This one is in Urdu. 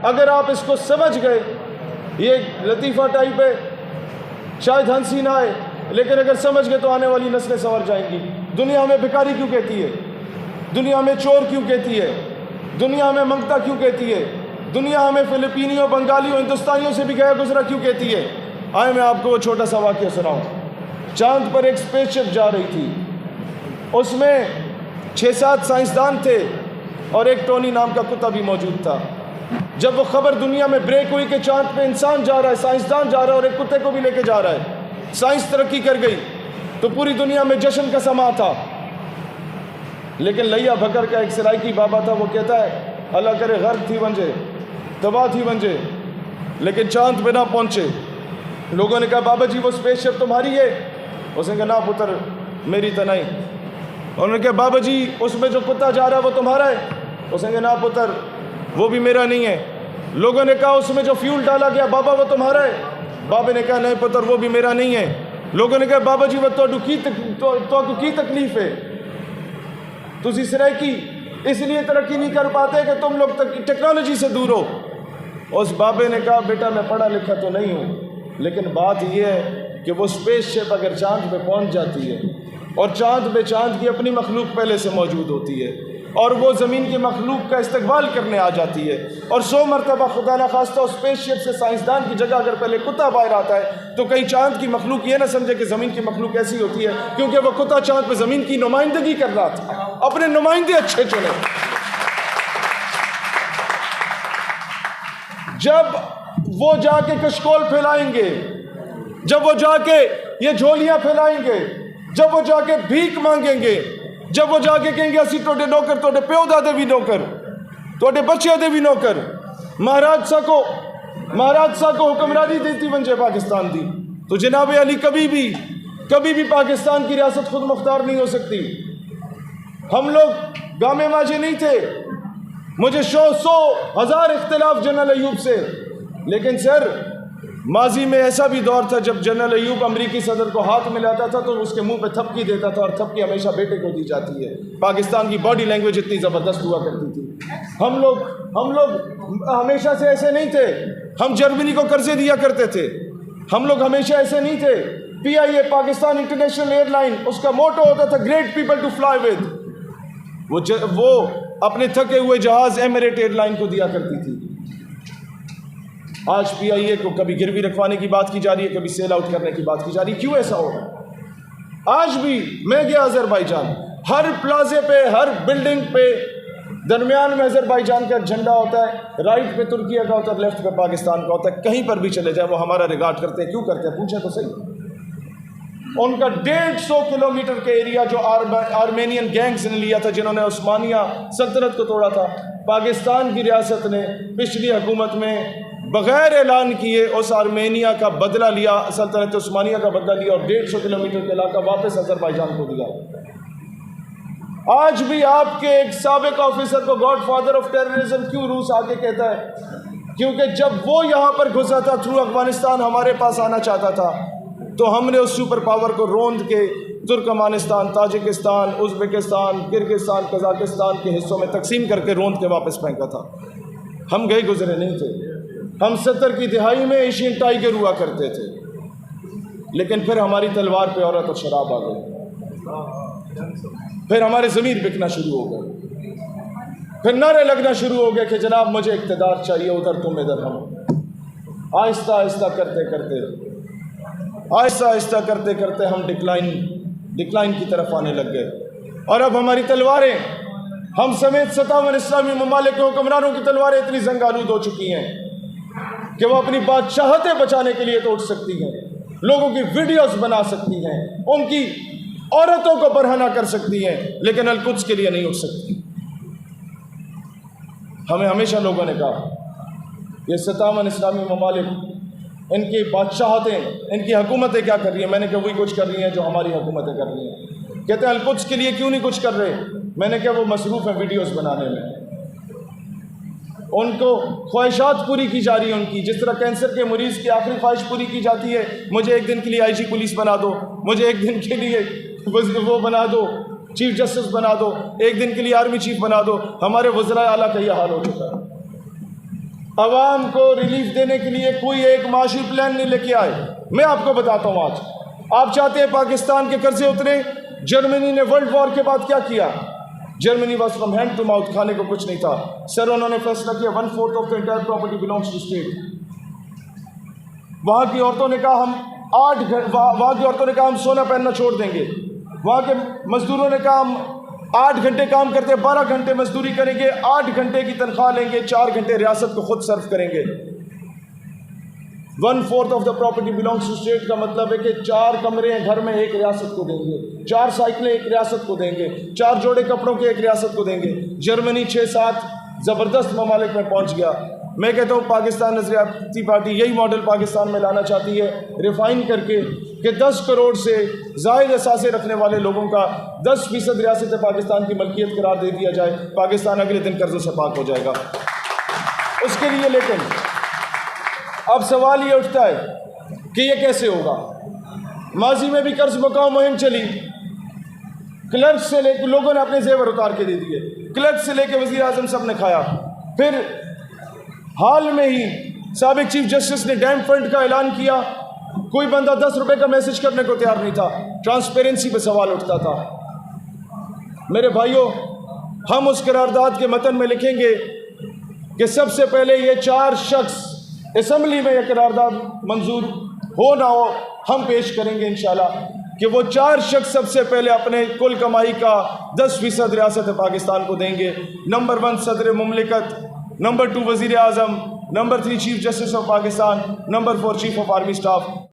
اگر آپ اس کو سمجھ گئے، یہ لطیفہ ٹائپ ہے، شاید ہنسی نہ آئے، لیکن اگر سمجھ گئے تو آنے والی نسلیں سنور جائیں گی۔ دنیا ہمیں بھکاری کیوں کہتی ہے؟ دنیا ہمیں چور کیوں کہتی ہے؟ دنیا ہمیں منگتا کیوں کہتی ہے؟ دنیا ہمیں فلپینیوں، بنگالیوں، ہندوستانیوں سے بھی گیا گزرا کیوں کہتی ہے؟ آئے میں آپ کو وہ چھوٹا سا واقعہ سناؤں۔ چاند پر ایک اسپیس شپ جا رہی تھی، اس میں 6-7 سائنسدان تھے اور ایک ٹونی نام کا کتا بھی موجود تھا۔ جب وہ خبر دنیا میں بریک ہوئی کہ چاند پہ انسان جا رہا ہے، سائنسدان جا رہا ہے اور ایک کتے کو بھی لے کے جا رہا ہے، سائنس ترقی کر گئی، تو پوری دنیا میں جشن کا سما تھا۔ لیکن لیا بھکر کا ایک سرائکی بابا تھا، وہ کہتا ہے اللہ کرے غرق تھی بن جائے، تباہ تھی بن جائے، لیکن چاند پہ نہ پہنچے۔ لوگوں نے کہا بابا جی وہ اسپیس شپ تمہاری ہے؟ اس نے کہا نہ پتر میری تو نہیں۔ انہوں نے کہا بابا جی اس میں جو کتا جا رہا ہے وہ تمہارا ہے؟ اس نے کہا نہ پتر وہ بھی میرا نہیں ہے۔ لوگوں نے کہا اس میں جو فیول ڈالا گیا بابا وہ تمہارا ہے؟ بابا نے کہا نہیں پتر وہ بھی میرا نہیں ہے۔ لوگوں نے کہا بابا جی وہ تو کی تکلیف ہے، تسی سرائکی اس لیے ترقی نہیں کر پاتے کہ تم لوگ ٹیکنالوجی سے دور ہو۔ اس بابے نے کہا بیٹا میں پڑھا لکھا تو نہیں ہوں، لیکن بات یہ ہے کہ وہ اسپیس شپ اگر چاند پہ پہنچ جاتی ہے اور چاند پہ چاند کی اپنی مخلوق پہلے سے موجود ہوتی ہے اور وہ زمین کی مخلوق کا استقبال کرنے آ جاتی ہے، اور 100 مرتبہ خدا نخواستہ اسپیس شپ سے سائنسدان کی جگہ اگر پہلے کتا باہر آتا ہے تو کہیں چاند کی مخلوق یہ نہ سمجھے کہ زمین کی مخلوق ایسی ہوتی ہے، کیونکہ وہ کتا چاند پہ زمین کی نمائندگی کر رہا تھا، اپنے نمائندے اچھے چنے۔ جب وہ جا کے کشکول پھیلائیں گے، جب وہ جا کے یہ جھولیاں پھیلائیں گے، جب وہ جا کے بھیک مانگیں گے، جب وہ جا کے کہیں گے اسی توڑے نوکر، توڑے پیو دادے بھی نوکر، توڑے بچے دے بھی نوکر، مہاراج صاحب کو حکمرانی دیتی بنجے پاکستان دی، تو جناب علی کبھی بھی پاکستان کی ریاست خود مختار نہیں ہو سکتی۔ ہم لوگ گامے ماجے نہیں تھے، مجھے 100,000 اختلاف جنرل ایوب سے، لیکن سر ماضی میں ایسا بھی دور تھا جب جنرل ایوب امریکی صدر کو ہاتھ ملاتا تھا تو اس کے منہ پہ تھپکی دیتا تھا، اور تھپکی ہمیشہ بیٹے کو دی جاتی ہے۔ پاکستان کی باڈی لینگویج اتنی زبردست ہوا کرتی تھی۔ ہم لوگ ہمیشہ سے ایسے نہیں تھے، ہم جرمنی کو قرضے دیا کرتے تھے، ہم لوگ ہمیشہ ایسے نہیں تھے۔ PIA Pakistan international air line, اس کا موٹو ہوتا تھا great people to fly with, وہ اپنے تھکے ہوئے جہاز ایمریٹ ایئر لائن کو دیا کرتی تھی۔ آج PIA کو کبھی گروی رکھوانے کی بات کی جا رہی ہے، کبھی سیل آؤٹ کرنے کی بات کی جا رہی ہے۔ کیوں ایسا ہو رہا ہے؟ آج بھی میں گیا آذربائیجان، ہر پلازے پہ، ہر بلڈنگ پہ درمیان میں آذربائیجان کا جھنڈا ہوتا ہے، رائٹ پہ ترکیہ کا ہوتا ہے، لیفٹ پہ پاکستان کا ہوتا ہے۔ کہیں پر بھی چلے جائیں وہ ہمارا ریگارڈ کرتے ہیں۔ کیوں کرتے ہیں پوچھیں تو صحیح۔ ان کا 150 کلومیٹر کے ایریا جو آرمینین گینگز نے لیا تھا، جنہوں نے عثمانیہ سلطنت کو توڑا تھا، پاکستان کی ریاست نے پچھلی حکومت میں بغیر اعلان کیے اس آرمینیا کا بدلہ لیا، سلطنت عثمانیہ کا بدلہ لیا، اور 150 کلومیٹر کا علاقہ واپس آذربائیجان کو دیا۔ آج بھی آپ کے ایک سابق آفیسر کو گاڈ فادر آف ٹیررزم کیوں روس آگے کہتا ہے؟ کیونکہ جب وہ یہاں پر گھسا تھا تھرو افغانستان، ہمارے پاس آنا چاہتا تھا، تو ہم نے اس سپر پاور کو روند کے Turkmenistan, Tajikistan, Uzbekistan, Kyrgyzstan, Kazakhstan کے حصوں میں تقسیم کر کے روند کے واپس پھینکا تھا۔ ہم گئے گزرے نہیں تھے۔ ہم 70 کی دہائی میں ایشین ٹائیگر ہوا کرتے تھے، لیکن پھر ہماری تلوار پہ عورت اور شراب آ گئی، پھر ہمارے ضمیر بکنا شروع ہو گئے، پھر نعرے لگنا شروع ہو گئے کہ جناب مجھے اقتدار چاہیے، ادھر تم ادھر ہم۔ آہستہ آہستہ کرتے کرتے ہم ڈکلائن کی طرف آنے لگ گئے، اور اب ہماری تلواریں، ہم سمیت 57 اسلامی ممالک کے حکمرانوں کی تلواریں اتنی زنگ آلود ہو چکی ہیں کہ وہ اپنی بادشاہتیں بچانے کے لیے تو اٹھ سکتی ہیں، لوگوں کی ویڈیوز بنا سکتی ہیں، ان کی عورتوں کو برہنہ کر سکتی ہیں، لیکن القدس کے لیے نہیں اٹھ سکتی۔ ہمیں ہمیشہ لوگوں نے کہا یہ 57 اسلامی ممالک، ان کی بادشاہتیں، ان کی حکومتیں کیا کر رہی ہیں؟ میں نے کہا وہی کچھ کر رہی ہیں جو ہماری حکومتیں کر رہی ہیں۔ کہتے ہیں القدس کے لیے کیوں نہیں کچھ کر رہے؟ میں نے کہا وہ مصروف ہیں ویڈیوز بنانے میں، ان کو خواہشات پوری کی جا رہی ہیں ان کی، جس طرح کینسر کے مریض کی آخری خواہش پوری کی جاتی ہے، مجھے ایک دن کے لیے IG پولیس بنا دو، مجھے ایک دن کے لیے وہ بنا دو، چیف جسٹس بنا دو، ایک دن کے لیے آرمی چیف بنا دو۔ ہمارے وزرائے اعلیٰ کا یہ حال ہو چکا ہے۔ عوام کو ریلیف دینے کے لیے کوئی ایک معاشی پلان نہیں لے کے آئے. میں آپ کو بتاتا ہوں آج آپ چاہتے ہیں پاکستان کے قرضے اترے. جرمنی نے ورلڈ وار کے بعد کیا کیا؟ Germany was from hand to mouth, کھانے کو کچھ نہیں تھا. سر انہوں نے فیصلہ کیا 1/4 of the entire property belongs to state. وہاں کی عورتوں نے کہا ہم سونا پہننا چھوڑ دیں گے. وہاں کے مزدوروں نے کہا ہم 8 گھنٹے کام کرتے 12 گھنٹے مزدوری کریں گے، 8 گھنٹے کی تنخواہ لیں گے، 4 گھنٹے ریاست کو خود صرف کریں گے. 1/4 of the property belongs to state کا مطلب ہے کہ 4 کمرے ہیں گھر میں ایک ریاست کو دیں گے، 4 سائیکلیں ایک ریاست کو دیں گے، 4 جوڑے کپڑوں کے ایک ریاست کو دیں گے. جرمنی 6-7 زبردست ممالک میں پہنچ گیا. میں کہتا ہوں پاکستان نظریاتی پارٹی یہی ماڈل پاکستان میں لانا چاہتی ہے، ریفائن کر کے کہ 10 کروڑ سے زائد اثاثے رکھنے والے لوگوں کا 10% ریاست پاکستان کی ملکیت قرار دے دیا جائے. پاکستان اگلے دن قرضوں سے پاک ہو جائے گا. اس کے لیے لیکن اب سوال یہ اٹھتا ہے کہ یہ کیسے ہوگا؟ ماضی میں بھی قرض مکاؤ مہم چلی، کلرک سے لے کے لوگوں نے اپنے زیور اتار کے دے دیے، کلرک سے لے کے وزیر اعظم سب نے کھایا. پھر حال میں ہی سابق چیف جسٹس نے ڈیم فنڈ کا اعلان کیا، کوئی بندہ 10 روپے کا میسج کرنے کو تیار نہیں تھا. ٹرانسپیرنسی پہ سوال اٹھتا تھا. میرے بھائیوں، ہم اس قرارداد کے متن میں لکھیں گے کہ سب سے پہلے یہ 4 شخص اسمبلی میں یہ قرارداد منظور ہو نہ ہو ہم پیش کریں گے انشاءاللہ کہ وہ 4 شخص سب سے پہلے اپنے کل کمائی کا 10% ریاست پاکستان کو دیں گے. نمبر 1 صدر مملکت، نمبر 2 وزیر اعظم، number 3 chief justice of Pakistan, number 4 chief of army staff.